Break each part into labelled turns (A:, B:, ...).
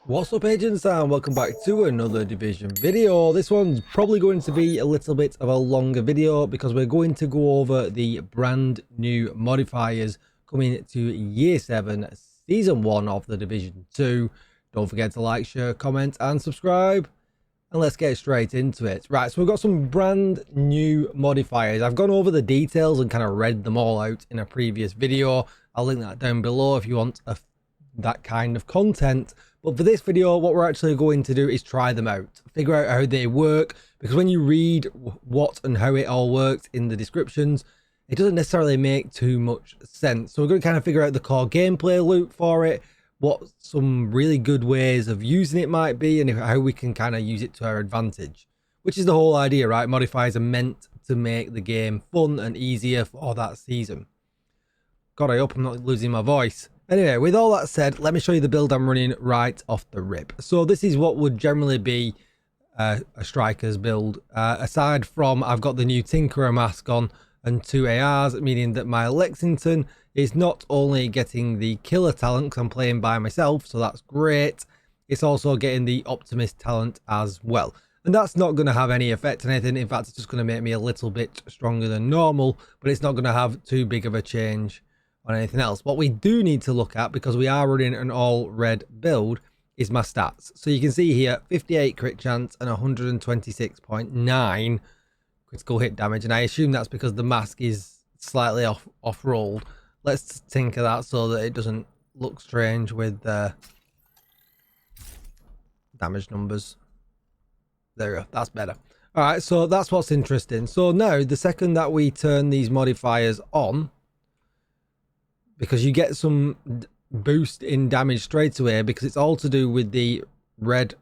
A: What's up, agents, and welcome back to another Division video. This one's probably going to be a little bit of a longer video because we're going to go over the brand new modifiers coming to Year 7 Season 1 of the Division 2. Don't forget to like, share, comment and subscribe, and let's get straight into it. Right, so we've got some brand new modifiers. I've gone over the details and kind of read them all out in a previous video. I'll link that down below if you want that kind of content. But for this video, what we're actually going to do is try them out, figure out how they work, because when you read what and how it all works in the descriptions, it doesn't necessarily make too much sense. So we're going to kind of figure out the core gameplay loop for it, what some really good ways of using it might be, and how we can kind of use it to our advantage, which is the whole idea, right? Modifiers are meant to make the game fun and easier for that season. God, I hope I'm not losing my voice. Anyway, with all that said, let me show you the build I'm running right off the rip. So this is what would generally be a striker's build. Aside from, I've got the new Tinkerer mask on and 2 ARs, meaning that my Lexington is not only getting the killer talent because I'm playing by myself, so that's great. It's also getting the optimist talent as well. And that's not going to have any effect on anything. In fact, it's just going to make me a little bit stronger than normal, but it's not going to have too big of a change on anything else. What we do need to look at, because we are running an all red build, is my stats. So you can see here 58 crit chance and 126.9 critical hit damage, and I assume that's because the mask is slightly off rolled. Let's tinker that so that it doesn't look strange with damage numbers. There we go, that's better. All right, so that's what's interesting. So now the second that we turn these modifiers on, because you get some boost in damage straight away, because it's all to do with the red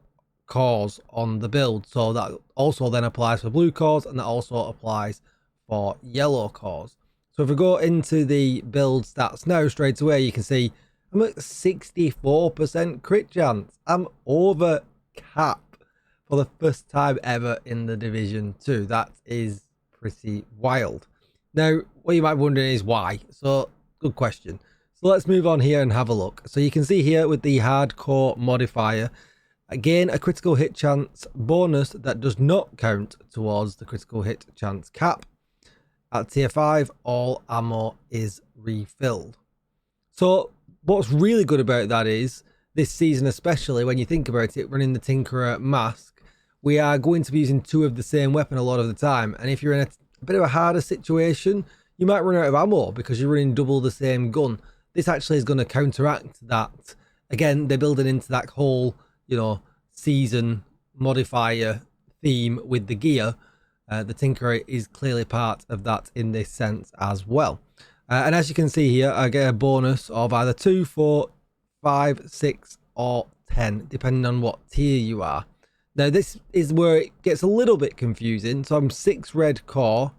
A: cores on the build. So that also then applies for blue cores, and that also applies for yellow cores. So if we go into the build stats now, straight away you can see I'm at 64% crit chance. I'm over cap for the first time ever in the Division 2. That is pretty wild. Now, what you might be wondering is why. So good question. So let's move on here and have a look. So you can see here with the hardcore modifier, again, a critical hit chance bonus that does not count towards the critical hit chance cap. At tier 5, all ammo is refilled. So what's really good about that is, this season especially, when you think about it, running the Tinkerer mask, we are going to be using 2 of the same weapon a lot of the time. And if you're in a bit of a harder situation, you might run out of ammo because you're running double the same gun. This actually is going to counteract that. Again, they're building into that whole, season modifier theme with the gear. The Tinkerer is clearly part of that in this sense as well. And as you can see here, I get a bonus of either 2, 4, 5, 6 or 10, depending on what tier you are. Now, this is where it gets a little bit confusing. So I'm 6 red core.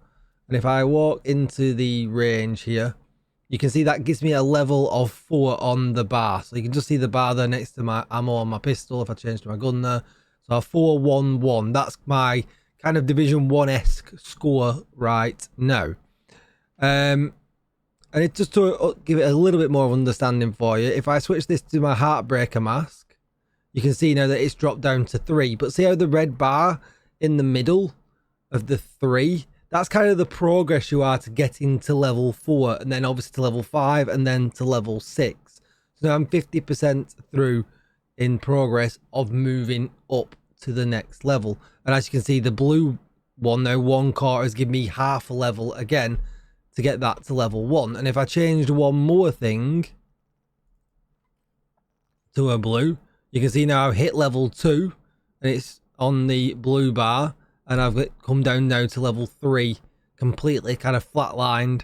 A: And if I walk into the range here, you can see that gives me a level of 4 on the bar. So you can just see the bar there next to my ammo on my pistol if I change to my gun there. So 411, that's my kind of Division 1-esque score right now. And it just to give it a little bit more of understanding for you, if I switch this to my Heartbreaker mask, you can see now that it's dropped down to 3. But see how the red bar in the middle of the 3, that's kind of the progress you are to getting to level 4, and then obviously to level 5, and then to level 6. So now I'm 50% through in progress of moving up to the next level. And as you can see, the blue one now, 1 core, has given me half a level again to get that to level 1. And if I changed one more thing to a blue, you can see now I've hit level 2, and it's on the blue bar. And I've come down now to level 3, completely kind of flatlined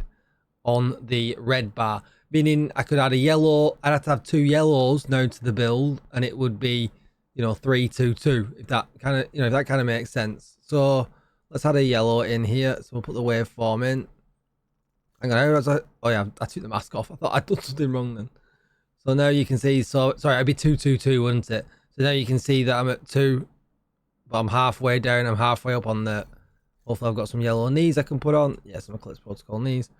A: on the red bar. Meaning I could add a yellow, I'd have to have 2 yellows now to the build, and it would be, 3, 2, 2, if that kind of, if that kind of makes sense. So let's add a yellow in here. So we'll put the waveform in. Hang on, oh yeah, I took the mask off. I thought I'd done something wrong then. So now you can see, sorry, it'd be 2, 2, 2, wouldn't it? So now you can see that I'm at 2. But I'm halfway down, I'm halfway up on the... Hopefully I've got some yellow knees I can put on. Yes, some Eclipse Protocol knees.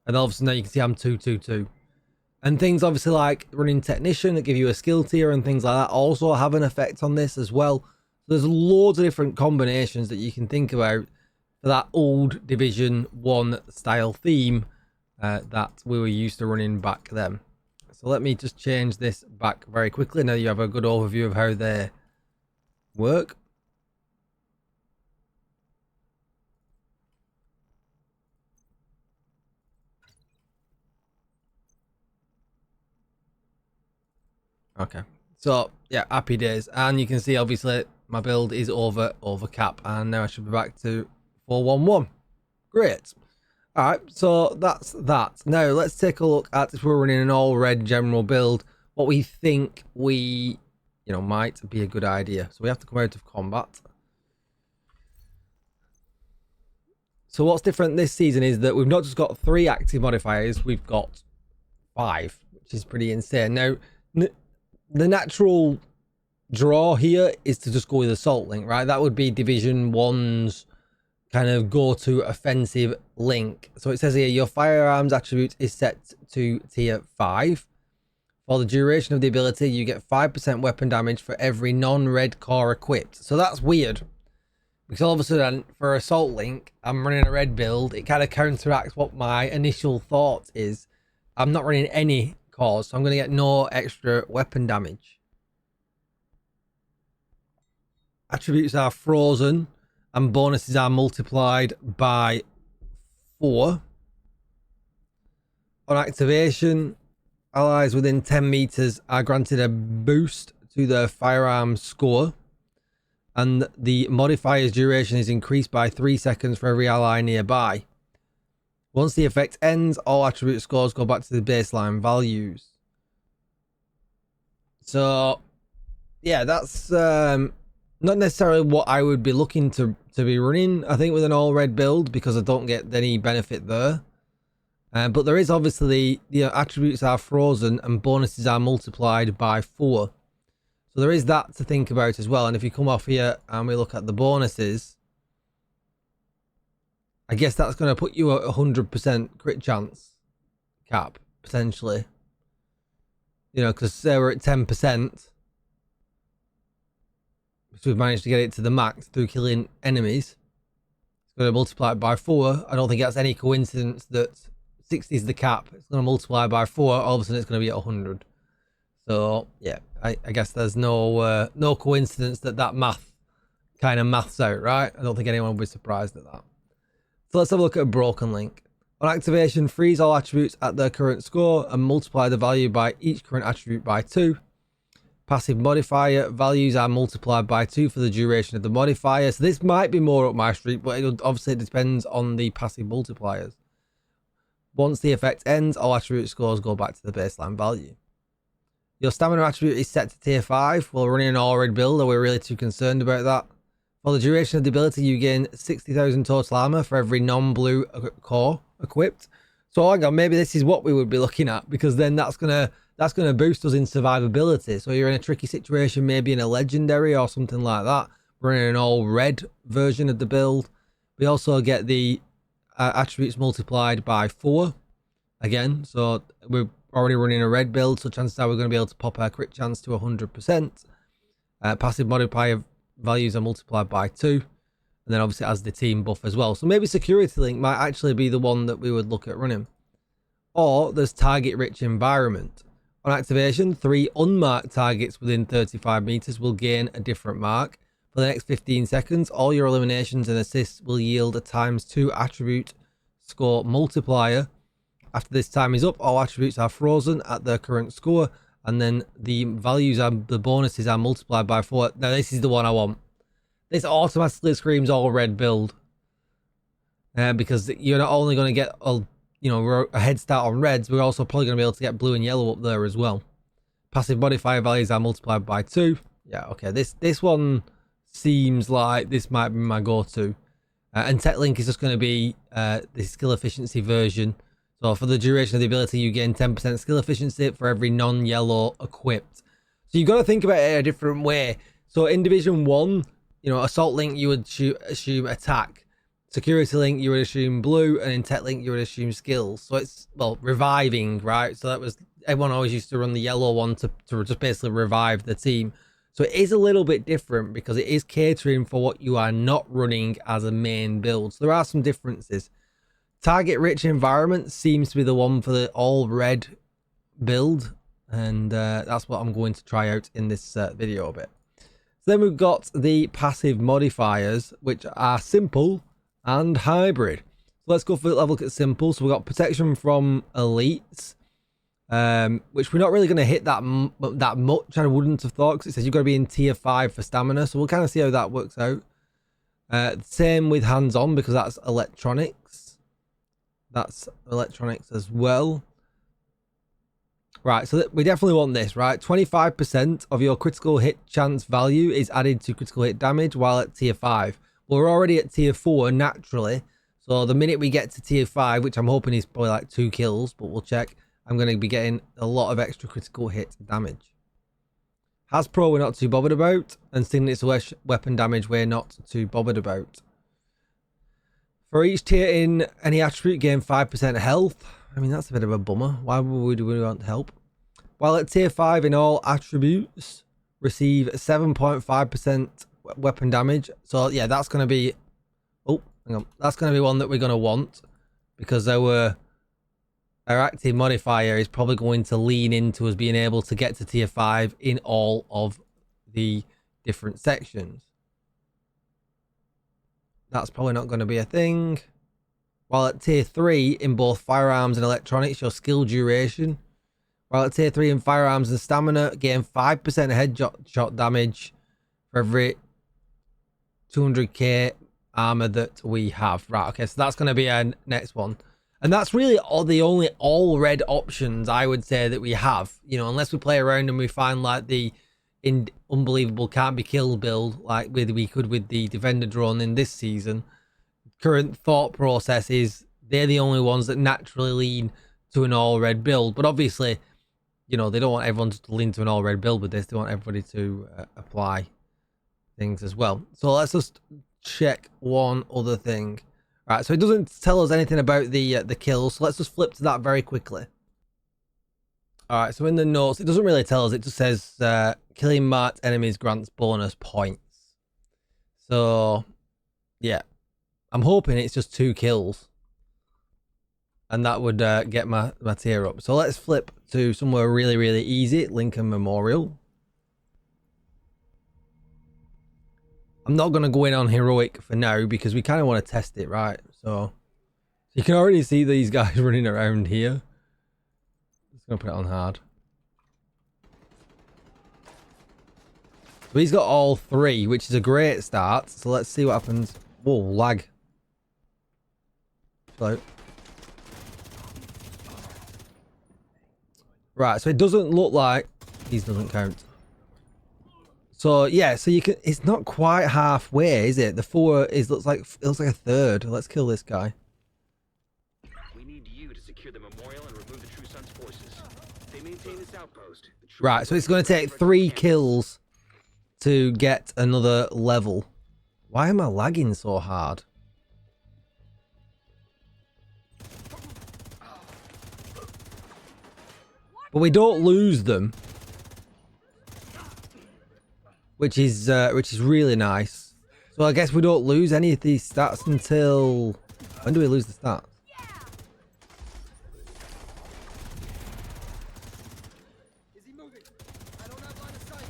A: And all of a sudden now you can see I'm 2, 2, 2. And things obviously like running technician that give you a skill tier and things like that also have an effect on this as well. So there's loads of different combinations that you can think about for that old Division 1 style theme that we were used to running back then. So let me just change this back very quickly. Now you have a good overview of how they work. Okay, so yeah, happy days. And you can see obviously my build is over cap, and now I should be back to 411. Great. All right, so that's that. Now let's take a look at, if we're running an all red general build, what we think might be a good idea. So we have to come out of combat. So what's different this season is that we've not just got 3 active modifiers, we've got 5, which is pretty insane. Now, the natural draw here is to just go with Assault Link, right? That would be Division 1's kind of go-to offensive link. So it says here, your firearms attribute is set to tier 5. For the duration of the ability, you get 5% weapon damage for every non-red core equipped. So that's weird, because all of a sudden, for Assault Link, I'm running a red build. It kind of counteracts what my initial thought is. I'm not running any cores, so I'm going to get no extra weapon damage. Attributes are frozen, and bonuses are multiplied by 4. On activation, allies within 10 meters are granted a boost to their firearms score, and the modifier's duration is increased by 3 seconds for every ally nearby. Once the effect ends, all attribute scores go back to the baseline values. So, yeah, that's not necessarily what I would be looking to be running, I think, with an all red build, because I don't get any benefit there. But there is obviously the attributes are frozen and bonuses are multiplied by 4. So there is that to think about as well. And if you come off here and we look at the bonuses, I guess that's going to put you at 100% crit chance cap, potentially. You know, because they were at 10%. So we've managed to get it to the max through killing enemies. It's going to multiply it by 4. I don't think that's any coincidence that 60 is the cap. It's going to multiply by 4. All of a sudden it's going to be at 100. So yeah, I guess there's no coincidence that math kind of maths out, right? I don't think anyone would be surprised at that. So let's have a look at a broken link. On activation, freeze all attributes at their current score and multiply the value by each current attribute by 2. Passive modifier values are multiplied by 2 for the duration of the modifier. So this might be more up my street, but it obviously depends on the passive multipliers. Once the effect ends, all attribute scores go back to the baseline value. Your stamina attribute is set to tier 5. While running an all red build, are we really too concerned about that? For the duration of the ability, you gain 60,000 total armor for every non-blue core equipped. So hang on, maybe this is what we would be looking at, because then that's gonna boost us in survivability. So you're in a tricky situation, maybe in a legendary or something like that. We're in an all red version of the build. We also get the attributes multiplied by 4 again. So we're already running a red build, so chances are we're going to be able to pop our crit chance to 100%. Passive modifier values are multiplied by 2, and then obviously it has the team buff as well. So maybe security link might actually be the one that we would look at running. Or there's target rich environment. On activation, 3 unmarked targets within 35 meters will gain a different mark. For the next 15 seconds, all your eliminations and assists will yield a ×2 attribute score multiplier. After this time is up, all attributes are frozen at their current score, and then the bonuses are multiplied by 4. Now this is the one I want. This automatically screams all red build, because you're not only going to get a head start on reds, we're also probably going to be able to get blue and yellow up there as well. Passive modifier values are multiplied by 2. Yeah, okay, this one seems like this might be my go-to. And Tech Link is just going to be the skill efficiency version. So for the duration of the ability, you gain 10% skill efficiency for every non-yellow equipped. So you've got to think about it a different way. So in Division 1, Assault Link, you would assume attack. Security Link, you would assume blue. And in Tech Link, you would assume skills. So it's, well, reviving, right? So that was everyone always used to run the yellow one to just basically revive the team. So it is a little bit different because it is catering for what you are not running as a main build. So there are some differences. Target rich environment seems to be the one for the all red build, and that's what I'm going to try out in this video a bit. So then we've got the passive modifiers, which are simple and hybrid. So let's go for a look at simple. So we've got protection from elites, which we're not really going to hit that much. I wouldn't have thought, because it says you've got to be in tier 5 for stamina. So we'll kind of see how that works out. Same with hands-on, because that's electronics. That's electronics as well. Right, so we definitely want this, right? 25% of your critical hit chance value is added to critical hit damage while at tier 5. Well, we're already at tier 4 naturally. So the minute we get to tier 5, which I'm hoping is probably like 2 kills, but we'll check, I'm going to be getting a lot of extra critical hit damage. Has-Pro we're not too bothered about, and signature weapon damage we're not too bothered about. For each tier in any attribute, gain 5% health. I mean, that's a bit of a bummer. Why would we want help? While at tier 5 in all attributes, receive 7.5% weapon damage. So yeah, that's going to be... Oh, hang on. That's going to be one that we're going to want, because our active modifier is probably going to lean into us being able to get to tier 5 in all of the different sections. That's probably not going to be a thing. While at tier 3 in both firearms and electronics, your skill duration. While at tier 3 in firearms and stamina, gain 5% headshot damage for every 200k armor that we have. Right, okay, so that's going to be our next one. And that's really the only all red options I would say that we have. You know, unless we play around and we find like the unbelievable can't be killed build like we could with the defender drone in this season. Current thought process is they're the only ones that naturally lean to an all red build, but obviously, you know, they don't want everyone to lean to an all red build with this. They want everybody to apply things as well. So let's just check one other thing. All right, so it doesn't tell us anything about the kills, so let's just flip to that very quickly. All right, so in the notes, it doesn't really tell us. It just says killing marked enemies grants bonus points. So yeah, I'm hoping it's just 2 kills, and that would get my tier up. So let's flip to somewhere really, really easy. Lincoln Memorial. I'm not going to go in on heroic for now because we kind of want to test it, right? So you can already see these guys running around here. Just going to put it on hard. So he's got all 3, which is a great start. So let's see what happens. Whoa, lag. Right, so it doesn't look like these doesn't count. So yeah, so you can. It's not quite halfway, is it? The 4 looks like a third. Let's kill this guy.
B: We need you to secure the memorial and remove the True Sun's forces. They maintain this outpost.
A: Right, so it's going to take 3 kills to get another level. Why am I lagging so hard? But we don't lose them, which is really nice. So I guess we don't lose any of these stats until... When do we lose the stats?
C: Is he moving? I don't have line of sight.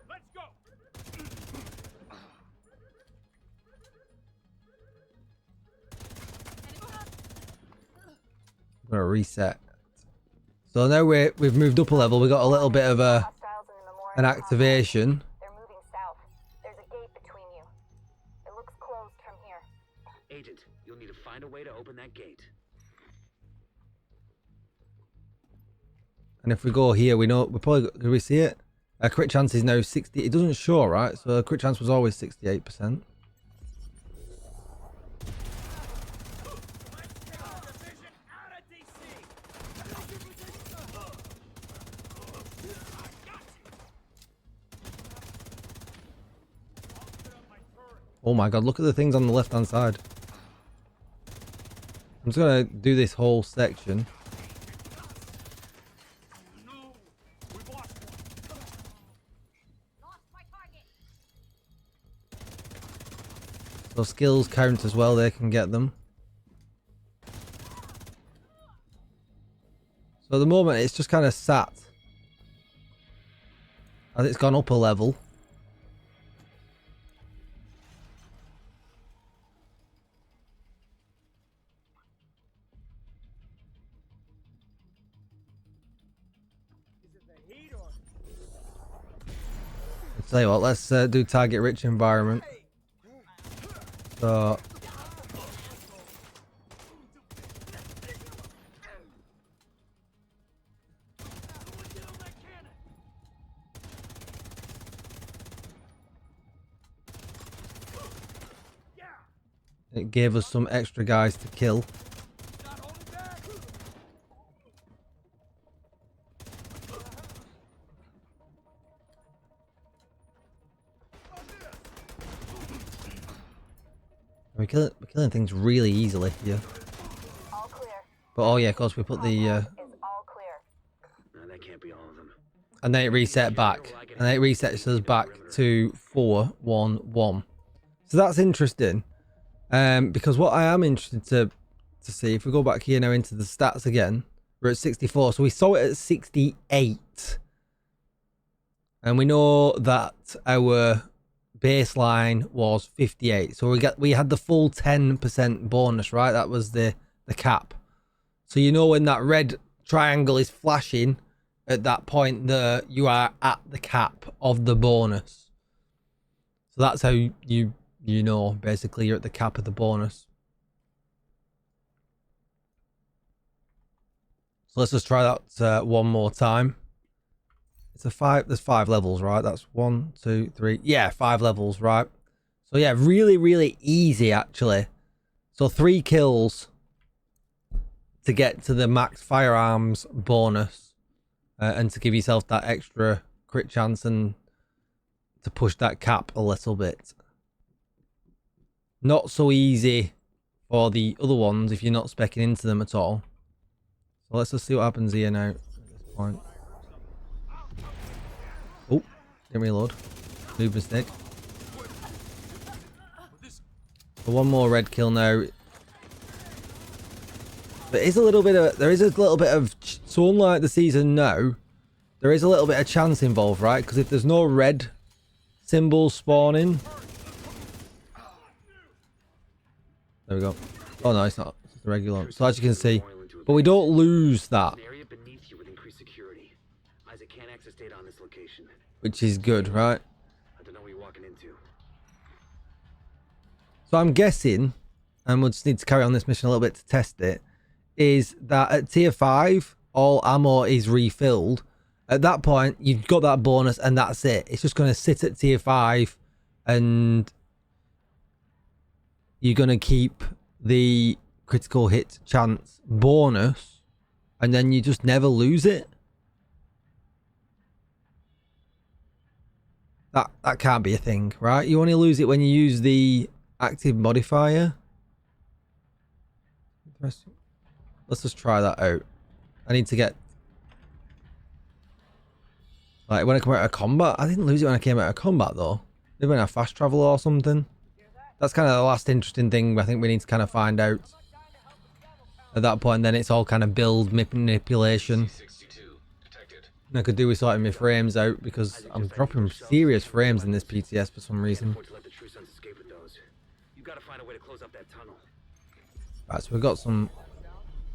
C: Let's go.
A: I'm gonna reset. So now we've moved up a level. We got a little bit of an activation.
D: They're moving south. There's a gate between you. It looks closed from here.
B: Agent, you'll need to find a way to open that gate.
A: And if we go here, we know we're probably... Can we see it? Crit chance is now 60. It doesn't show, right? So crit chance was always 68%. Oh my god, look at the things on the left hand side. I'm just gonna do this whole section. So skills count as well, they can get them. So at the moment it's just kind of sat. As it's gone up a level. I'll tell you what, let's do target rich environment. So it gave us some extra guys to kill. We're killing things really easily here.
D: All clear.
A: But oh yeah, of course we put the
D: Is all clear.
B: No, that can't be all of them.
A: and then it reset back. And then it resets us back to 4-1-1. So that's interesting. Because what I am interested to see, if we go back here now into the stats again, we're at 64. So we saw it at 68. And we know that our baseline was 58. So we had the full 10% bonus, right? That was the cap. So you know when that red triangle is flashing at that point there, you are at the cap of the bonus. So that's how you know basically you're at the cap of the bonus. So let's just try that one more time. It's there's 5 levels, right? That's 1, 2, 3. Yeah, 5 levels, right? So yeah, really, really easy actually. So 3 kills to get to the max firearms bonus, and to give yourself that extra crit chance and to push that cap a little bit. Not so easy for the other ones if you're not speccing into them at all. So let's just see what happens here now at this point. Oh, didn't reload. Move mistake. So one more red kill now. There is a little bit of, so unlike the season now, there is a little bit of chance involved, right? Because if there's no red symbols spawning. There we go. Oh no, it's not. It's just a regular one. So as you can see, but we don't lose that.
B: An area beneath you with increased security. Isaac can't access data on this location.
A: Which is good, right?
B: I don't know what you're walking into.
A: So I'm guessing, and we'll just need to carry on this mission a little bit to test it, is that at tier 5, all ammo is refilled. At that point, you've got that bonus and that's it. It's just going to sit at tier 5 and you're going to keep the critical hit chance bonus and then you just never lose it. That can't be a thing, right? You only lose it when you use the active modifier. Let's just try that out. I need to get... Like, when I come out of combat... I didn't lose it when I came out of combat, though. Maybe when I fast travel or something. That's kind of the last interesting thing I think we need to kind of find out. At that point, then it's all kind of build manipulation. And I could do with sorting my frames out, because I'm dropping serious frames in this PTS for some reason. Right, so we've got some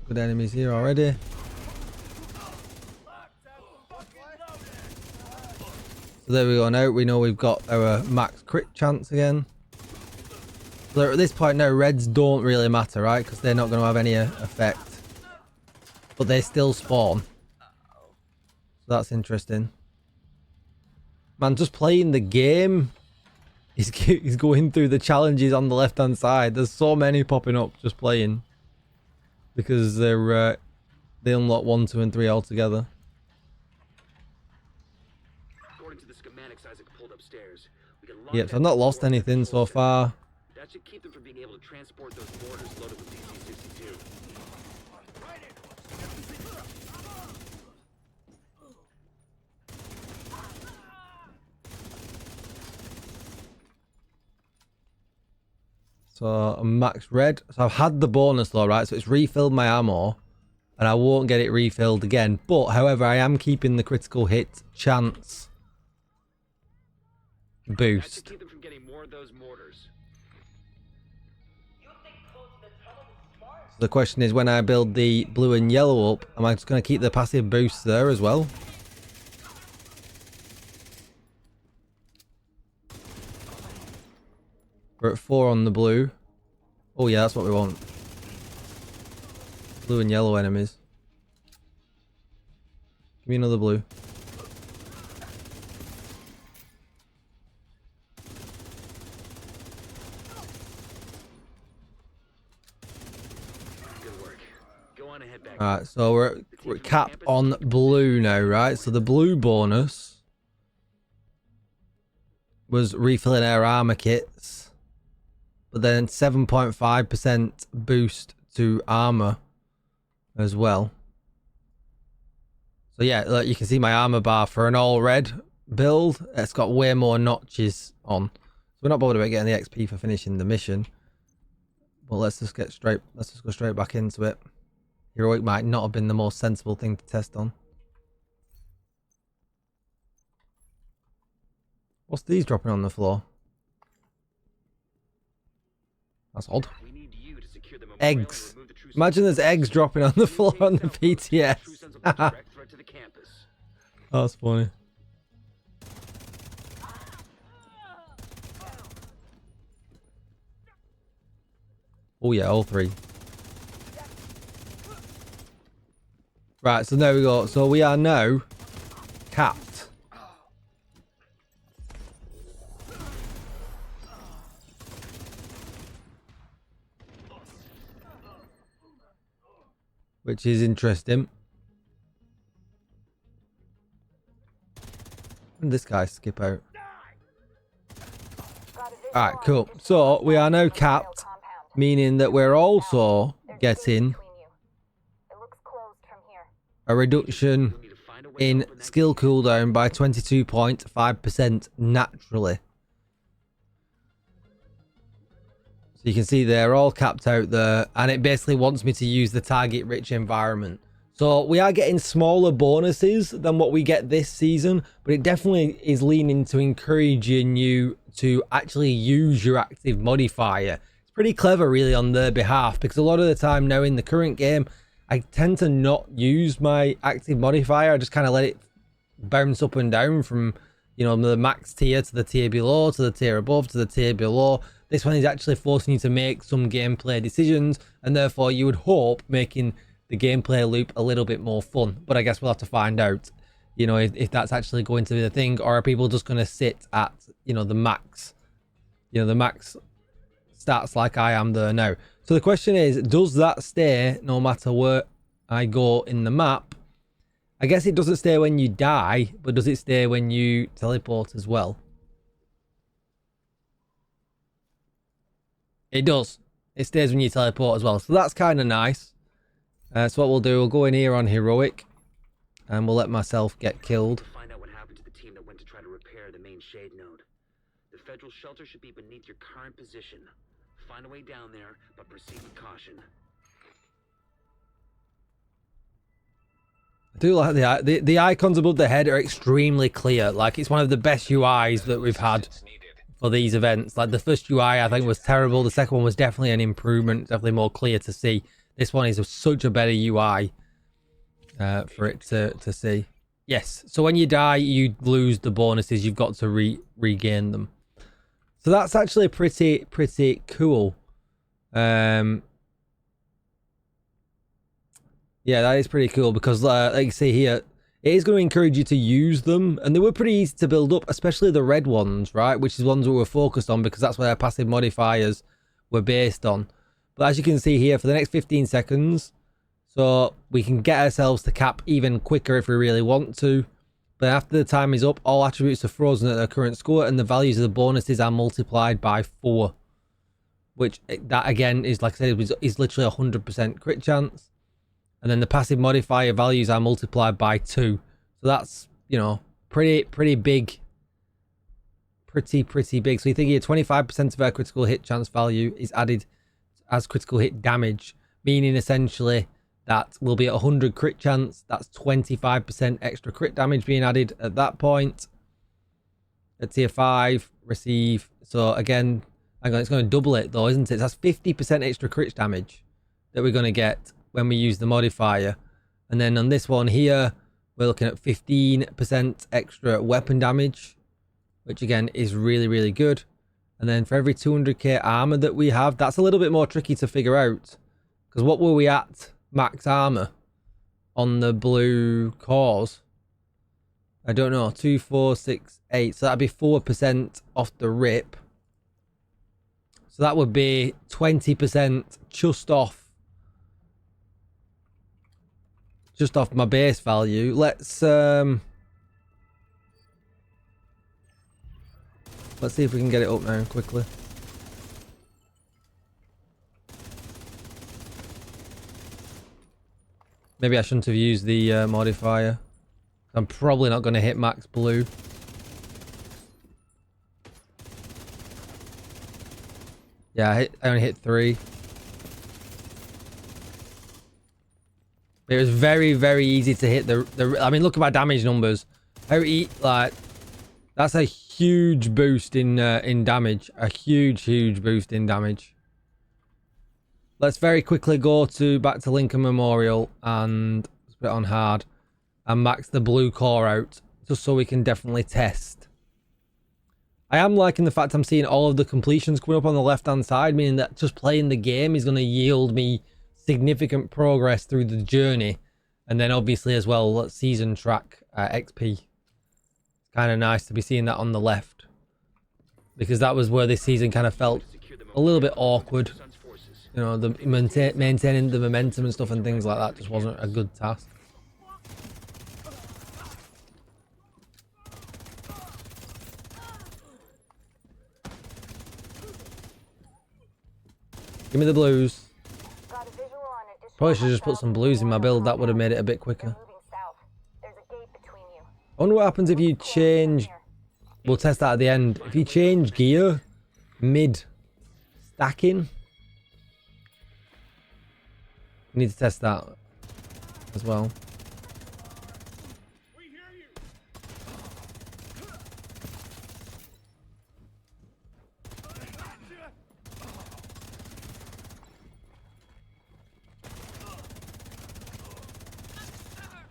A: good enemies here already. So there we go now. We know we've got our max crit chance again. So at this point now, reds don't really matter, right? Because they're not going to have any effect. But they still spawn. So that's interesting. Man, just playing the game is going through the challenges on the left-hand side. There's so many popping up just playing. Because they're they unlock 1, 2, and 3 altogether.
B: According to the schematics Isaac pulled upstairs, we can
A: Yep, so I've not lost anything so far.
B: That should keep them from being able to transport those mortars loaded with DC-62.
A: So max red. So I've had the bonus though, right? So it's refilled my ammo. And I won't get it refilled again. But, however, I am keeping the critical hit chance boost.
B: Keep them from getting more of those mortars.
A: The question is, when I build the blue and yellow up, am I just going to keep the passive boost there as well? We're at 4 on the blue. Oh yeah, that's what we want. Blue and yellow enemies. Give me another blue.
B: Good work. Go on ahead back.
A: Alright, so we're capped on blue now, right? So the blue bonus was refilling our armor kits, but then 7.5% boost to armor as well. So yeah, look, you can see my armor bar for an all red build. It's got way more notches on. So we're not bothered about getting the XP for finishing the mission. But let's just go straight back into it. Heroic might not have been the most sensible thing to test on. What's these dropping on the floor? That's odd.
B: We need you to secure the memorial
A: Eggs.
B: and remove the true
A: Imagine there's eggs dropping on the floor on the
B: Maintain
A: PTS.
B: true sense of direct threat to the campus.
A: That's funny. Oh yeah, all 3. Right, so there we go. So we are now capped. Which is interesting. And this guy skip out. Alright, cool. So we are now capped, meaning that we're also getting a reduction in skill cooldown by 22.5% naturally. So you can see they're all capped out there, and it basically wants me to use the target rich environment. So we are getting smaller bonuses than what we get this season, but it definitely is leaning to encouraging you to actually use your active modifier. It's pretty clever really on their behalf, because a lot of the time now in the current game, I tend to not use my active modifier. I just kind of let it bounce up and down from, you know, the max tier to the tier below, to the tier above, to the tier below. This one is actually forcing you to make some gameplay decisions, and therefore you would hope making the gameplay loop a little bit more fun. But I guess we'll have to find out, you know, if that's actually going to be the thing, or are people just going to sit at, you know, the max, the max stats like I am there now. So the question is, does that stay no matter where I go in the map? I guess it doesn't stay when you die, but does it stay when you teleport as well? It does. It stays when you teleport as well. So that's kind of nice. So what we'll do, we'll go in here on heroic, and we'll let myself get killed.
B: Find out what happened to the team that went to try to repair the main shade node. The federal shelter should be beneath your current position. Find a way down there, but proceed with caution.
A: I do like the icons above the head are extremely clear. Like, it's one of the best UIs that we've had for these events. Like, the first UI I think was terrible. The second one was definitely an improvement, definitely more clear to see. This one is such a better UI for it to see. Yes, so when you die, you lose the bonuses. You've got to regain them. So that's actually pretty cool. Yeah, that is pretty cool, because like you see here, it is going to encourage you to use them, and they were pretty easy to build up, especially the red ones, right? Which is ones we were focused on, because that's where our passive modifiers were based on. But as you can see here, for the next 15 seconds, so we can get ourselves to cap even quicker if we really want to. But after the time is up, all attributes are frozen at their current score, and the values of the bonuses are multiplied by 4. Which, that again, is, like I said, is literally 100% crit chance. And then the passive modifier values are multiplied by 2. So that's, you know, pretty big pretty big. So you think here 25% of our critical hit chance value is added as critical hit damage, meaning essentially that will be at 100 crit chance. That's 25% extra crit damage being added at that point. At tier 5, receive. So again, hang on, it's going to double it though, isn't it? That's 50% extra crit damage that we're going to get when we use the modifier. And then on this one here, we're looking at 15% extra weapon damage, which again is really good. And then for every 200k armor that we have, that's a little bit more tricky to figure out. Because what were we at max armor on the blue cores? I don't know. 2, 4, 6, 8. So that'd be 4% off the rip. So that would be 20% just off my base value. Let's see if we can get it up now quickly. Maybe I shouldn't have used the modifier. I'm probably not going to hit max blue. Yeah, I only hit 3. It was very easy to hit the. I mean, look at my damage numbers. Like, that's a huge boost in damage. A huge boost in damage. Let's very quickly go back to Lincoln Memorial and let's put it on hard and max the blue core out just so we can definitely test. I am liking the fact I'm seeing all of the completions coming up on the left hand side, meaning that just playing the game is going to yield me significant progress through the journey. And then obviously as well, season track XP. Kind of nice to be seeing that on the left, because that was where this season kind of felt a little bit awkward. You know, the maintaining the momentum and stuff and things like that just wasn't a good task. Give me the blues. Probably should just put some blues in my build. That would have made it a bit quicker. I wonder what happens if you change. We'll test that at the end. If you change gear mid stacking, we need to test that as well.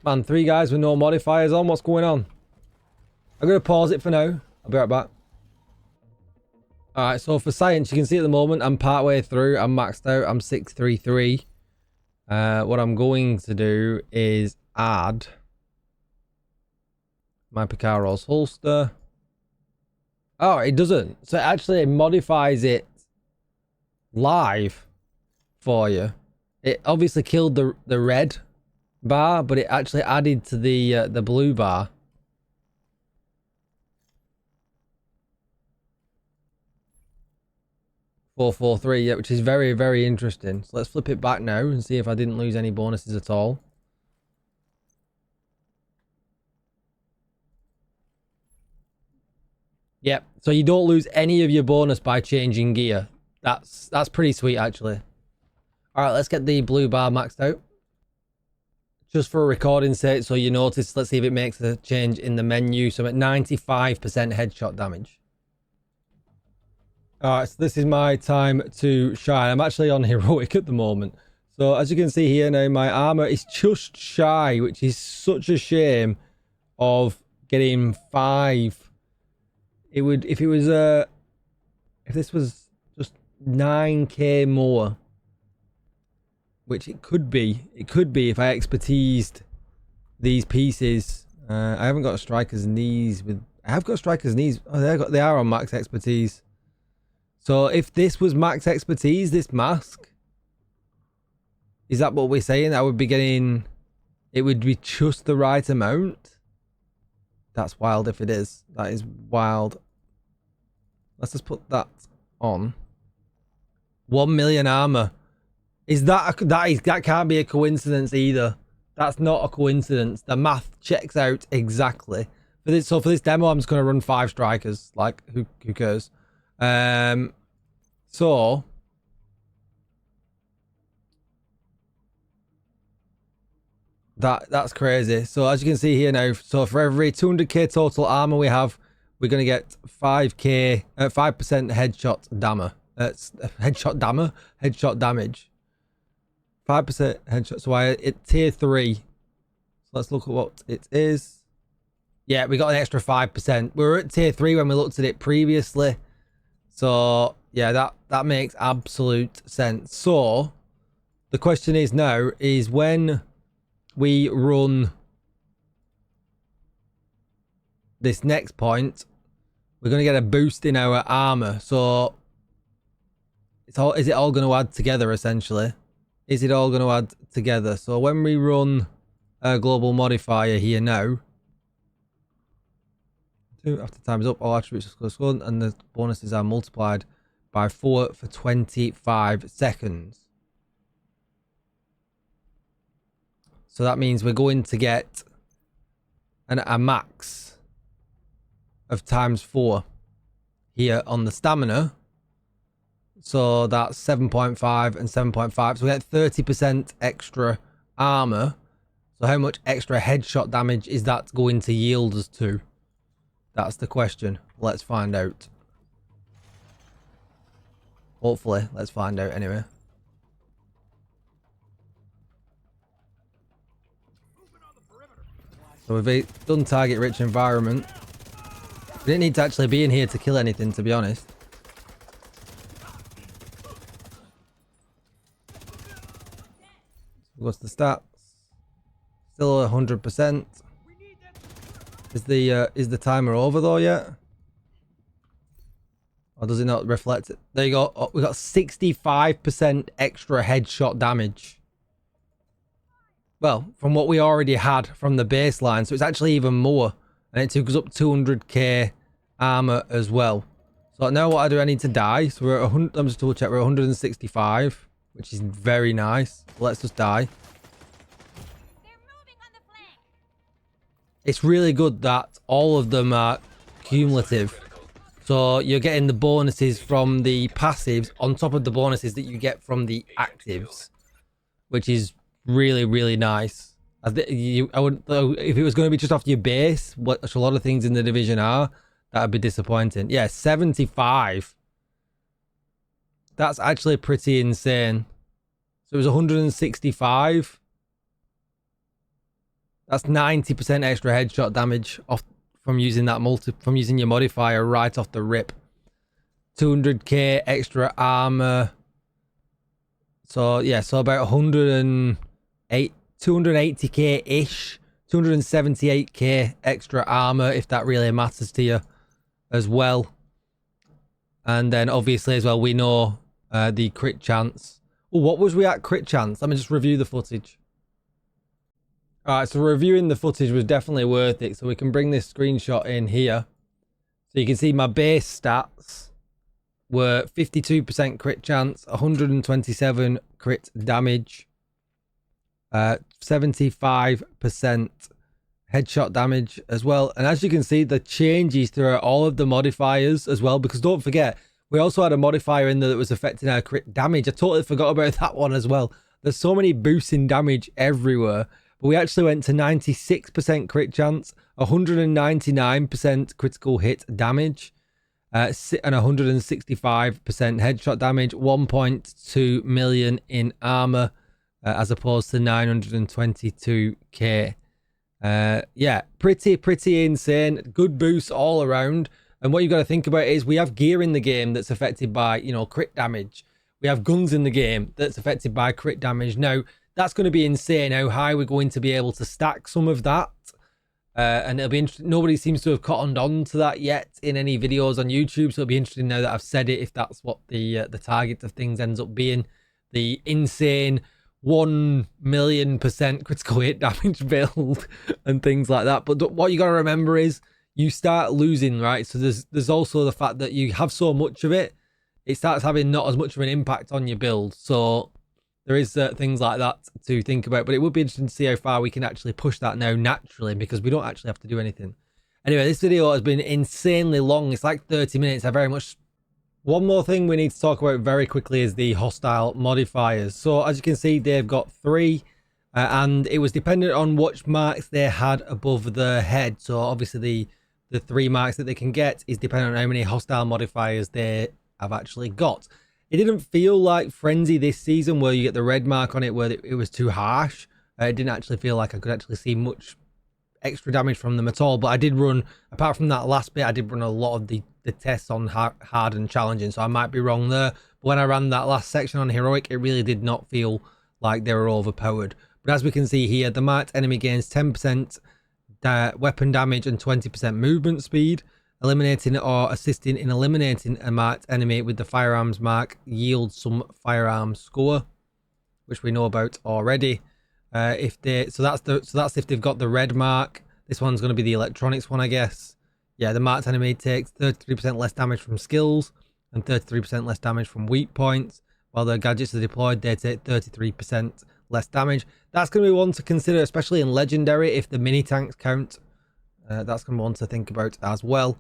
A: Man, 3 guys with no modifiers on. What's going on? I'm going to pause it for now. I'll be right back. Alright, so for science, you can see at the moment, I'm partway through. I'm maxed out. I'm 633. What I'm going to do is add my Picaro's holster. Oh, it doesn't. So it actually modifies it live for you. It obviously killed the red bar, but it actually added to the blue bar. .443, yeah, which is very interesting. So let's flip it back now and see if I didn't lose any bonuses at all. Yep, so you don't lose any of your bonus by changing gear. That's pretty sweet actually. Alright, let's get the blue bar maxed out. Just for a recording sake, so you notice, let's see if it makes a change in the menu. So I'm at 95% headshot damage. Alright, so this is my time to shine. I'm actually on heroic at the moment. So as you can see here now, my armor is just shy, which is such a shame of getting 5. It would, if this was just 9k more, which it could be if I expertised these pieces. I haven't got a striker's knees with. I have got striker's knees. Oh, they are on max expertise. So if this was max expertise, this mask, is that what we're saying? I would be getting. It would be just the right amount. That's wild if it is. That is wild. Let's just put that on. 1 million armor. Is that that can't be a coincidence either. That's not a coincidence. The math checks out exactly. So for this demo, I'm just going to run 5 strikers. Like, who cares? So that's crazy. So as you can see here now, so for every 200k total armor we have, we're going to get 5% headshot damage. 5% headshot. So it tier 3. So let's look at what it is. Yeah, we got an extra 5%. We were at tier 3 when we looked at it previously. So yeah, that makes absolute sense. So the question is now is when we run this next point, we're going to get a boost in our armor. So is it all going to add together essentially? Is it all going to add together? So when we run a global modifier here now, after time is up, all attributes are scored and the bonuses are multiplied by 4 for 25 seconds. So that means we're going to get a max of times 4 here on the stamina. So that's 7.5 and 7.5. So we get 30% extra armor. So how much extra headshot damage is that going to yield us to? That's the question. Let's find out. Hopefully, let's find out anyway. So we've done target rich environment. We didn't need to actually be in here to kill anything, to be honest. What's the stats? Still 100%. Is the timer over though yet? Or does it not reflect it? There you go. Oh, we got 65% extra headshot damage. Well, from what we already had from the baseline, so it's actually even more. And it took us up 200k armor as well. So now what I do, I need to die. So we're at 100, I'm just double check, we're at 165, which is very nice. Let's just die. It's really good that all of them are cumulative. So you're getting the bonuses from the passives on top of the bonuses that you get from the actives, which is really, really nice. I would, if it was going to be just off your base, which a lot of things in the division are, that would be disappointing. Yeah, 75. That's actually pretty insane. So it was 165. That's 90% extra headshot damage off from using that from using your modifier right off the rip. 200k extra armor. So yeah, so about 280k ish, 278k extra armor if that really matters to you as well. And then obviously as well, we know the crit chance. Oh, what was we at crit chance? Let me just review the footage. Alright, so reviewing the footage was definitely worth it. So we can bring this screenshot in here. So you can see my base stats were 52% crit chance, 127 crit damage, 75% headshot damage as well. And as you can see, the changes throughout all of the modifiers as well, because don't forget, we also had a modifier in there that was affecting our crit damage. I totally forgot about that one as well. There's so many boosts in damage everywhere. But we actually went to 96% crit chance, 199% critical hit damage, and 165% headshot damage, 1.2 million in armor, as opposed to 922k. Yeah, pretty insane. Good boosts all around. And what you've got to think about is we have gear in the game that's affected by, you know, crit damage. We have guns in the game that's affected by crit damage. Now, that's going to be insane how high we're going to be able to stack some of that. And it'll be interesting. Nobody seems to have cottoned on to that yet in any videos on YouTube. So it'll be interesting now that I've said it, if that's what the target of things ends up being. The insane 1,000,000% critical hit damage build and things like that. But what you got to remember is you start losing, right? So there's also the fact that you have so much of it, it starts having not as much of an impact on your build. So there is things like that to think about, but it would be interesting to see how far we can actually push that now naturally, because we don't actually have to do anything. Anyway, this video has been insanely long. It's like 30 minutes. I very much... One more thing we need to talk about very quickly is the hostile modifiers. So as you can see, they've got 3. And it was dependent on which marks they had above the head. So obviously the 3 marks that they can get is dependent on how many hostile modifiers they have actually got. It didn't feel like Frenzy this season where you get the red mark on it where it was too harsh. It didn't actually feel like I could actually see much extra damage from them at all. But I did run, apart from that last bit, I did run a lot of the tests on hard and challenging. So I might be wrong there. But when I ran that last section on heroic, it really did not feel like they were overpowered. But as we can see here, the marked enemy gains 10% weapon damage and 20% movement speed. Eliminating or assisting in eliminating a marked enemy with the firearms mark yields some firearms score, which we know about already. So that's if they've got the red mark. This one's going to be the electronics one, I guess. Yeah, the marked enemy takes 33% less damage from skills and 33% less damage from weak points. While the gadgets are deployed, they take 33% less damage. That's going to be one to consider, especially in legendary if the mini tanks count. That's going to be one to think about as well.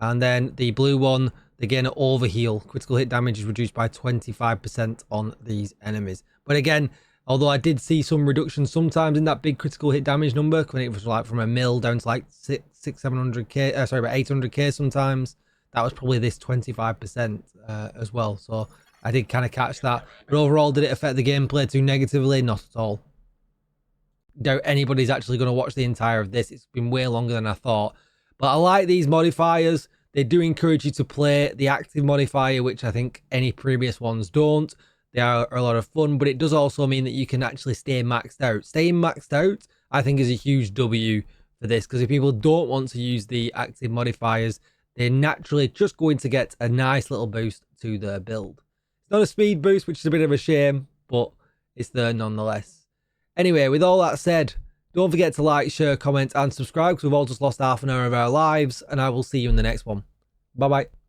A: And then the blue one, they gain an overheal. Critical hit damage is reduced by 25% on these enemies. But again, although I did see some reduction sometimes in that big critical hit damage number, when it was like from a mil down to like 700k, sorry, about 800k sometimes, that was probably this 25% as well. So I did kind of catch that. But overall, did it affect the gameplay too negatively? Not at all. Doubt anybody's actually going to watch the entire of this. It's been way longer than I thought. But I like these modifiers. They do encourage you to play the active modifier, which I think any previous ones don't. They are a lot of fun, but it does also mean that you can actually stay maxed out. Staying maxed out, I think, is a huge W for this, because if people don't want to use the active modifiers, they're naturally just going to get a nice little boost to their build. It's not a speed boost, which is a bit of a shame, but it's there nonetheless. Anyway, with all that said, don't forget to like, share, comment, and subscribe, because we've all just lost half an hour of our lives, and I will see you in the next one. Bye-bye.